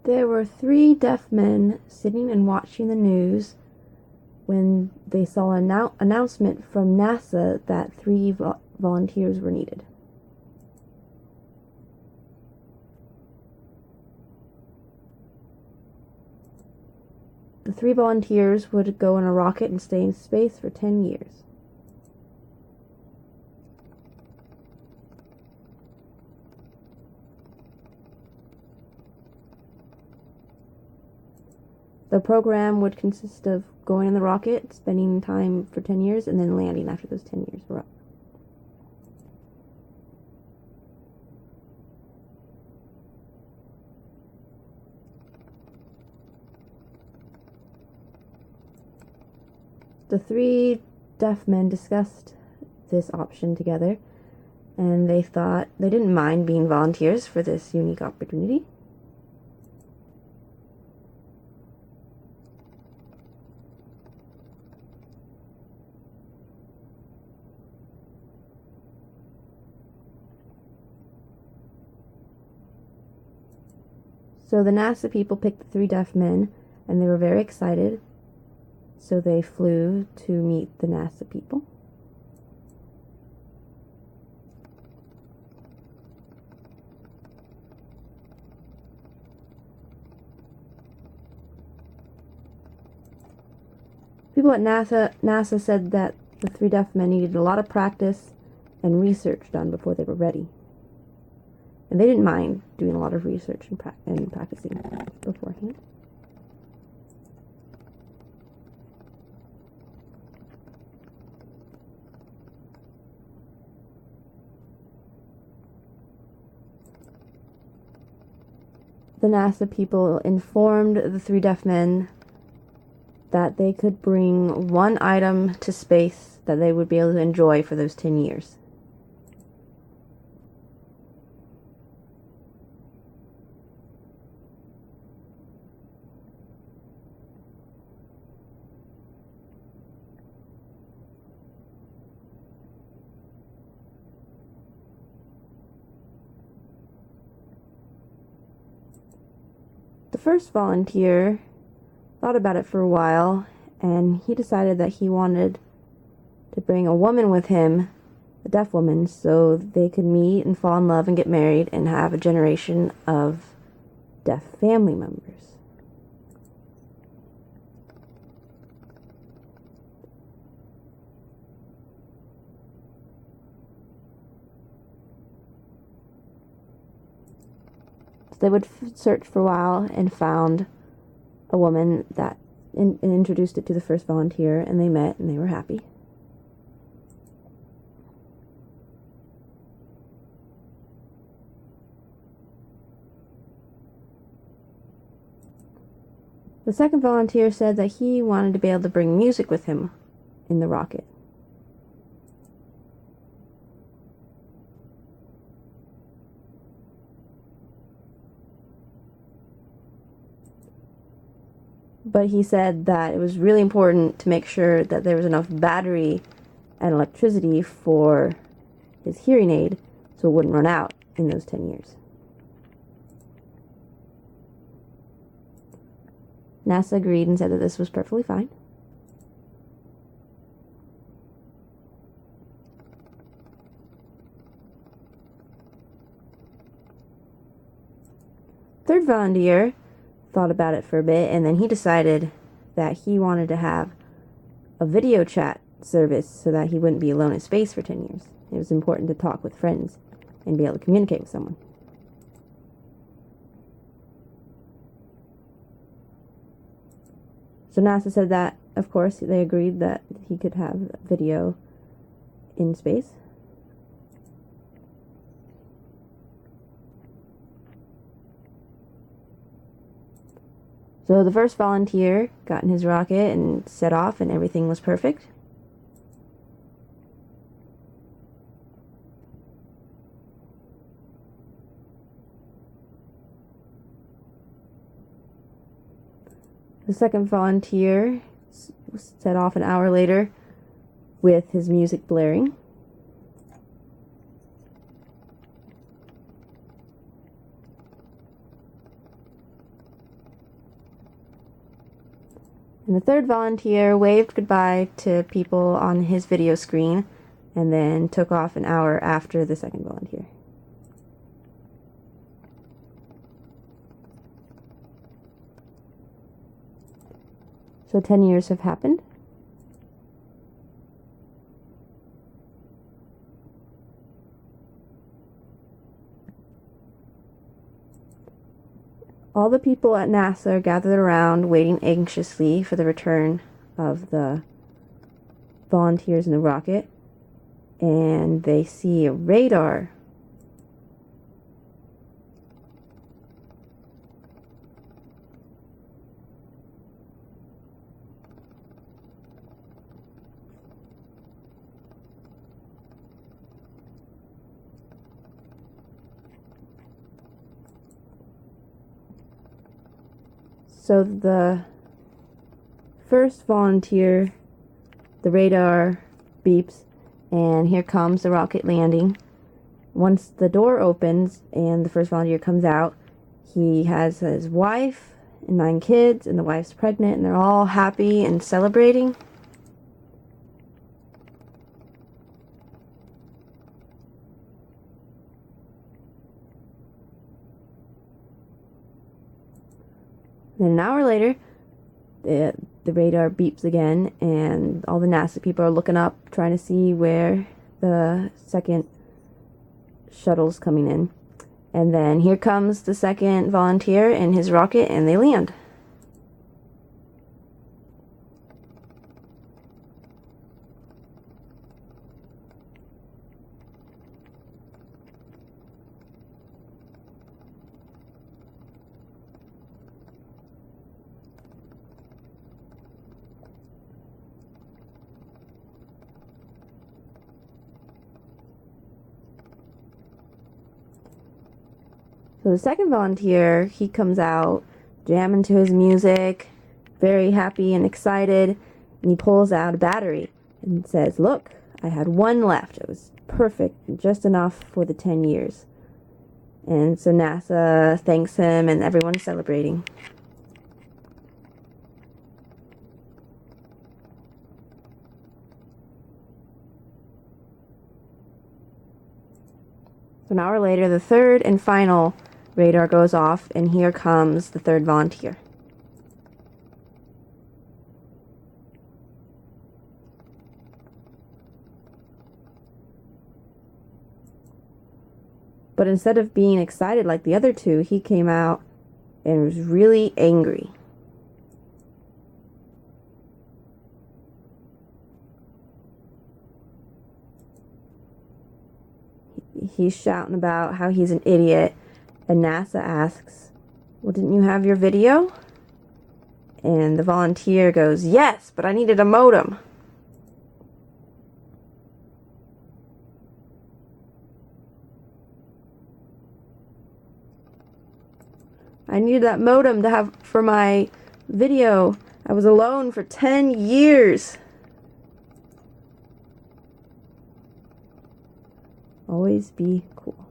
There were three deaf men sitting and watching the news when they saw an announcement from NASA that three volunteers were needed. The three volunteers would go in a rocket and stay in space for 10 years. The program would consist of going in the rocket, spending time for 10 years, and then landing after those 10 years were up. The three deaf men discussed this option together, and they thought they didn't mind being volunteers for this unique opportunity. So the NASA people picked the three deaf men, and they were very excited. So they flew to meet the NASA people. People at NASA said that the three deaf men needed a lot of practice and research done before they were ready. And they didn't mind doing a lot of research and practicing beforehand. The NASA people informed the three deaf men that they could bring one item to space that they would be able to enjoy for those 10 years. The first volunteer thought about it for a while, and he decided that he wanted to bring a woman with him, a deaf woman, so they could meet and fall in love and get married and have a generation of deaf family members. They would search for a while and found a woman that and introduced it to the first volunteer, and they met and they were happy. The second volunteer said that he wanted to be able to bring music with him in the rocket. But he said that it was really important to make sure that there was enough battery and electricity for his hearing aid so it wouldn't run out in those 10 years. NASA agreed and said that this was perfectly fine. Third volunteer thought about it for a bit, and then he decided that he wanted to have a video chat service so that he wouldn't be alone in space for 10 years. It was important to talk with friends and be able to communicate with someone. So NASA said that, of course, they agreed that he could have video in space. So the first volunteer got in his rocket and set off, and everything was perfect. The second volunteer set off an hour later with his music blaring. And the third volunteer waved goodbye to people on his video screen and then took off an hour after the second volunteer. So 10 years have happened. All the people at NASA are gathered around, waiting anxiously for the return of the volunteers in the rocket. And they see a radar. So the first volunteer, the radar beeps, and here comes the rocket landing. Once the door opens and the first volunteer comes out, he has his wife and 9 kids, and the wife's pregnant, and they're all happy and celebrating. Then an hour later, the radar beeps again, and all the NASA people are looking up, trying to see where the second shuttle's coming in. And then here comes the second volunteer in his rocket, and they land. So the second volunteer, he comes out, jamming to his music, very happy and excited, and he pulls out a battery and says, "Look, I had one left. It was perfect, just enough for the 10 years. And so NASA thanks him, and everyone's celebrating. So an hour later, the third and final radar goes off, and here comes the third volunteer. But instead of being excited like the other two, he came out and was really angry. He's shouting about how he's an idiot, and NASA asks, "Well, didn't you have your video?" And the volunteer goes, "Yes, but I needed a modem." I needed that modem to have for my video. I was alone for 10 years. Always be cool.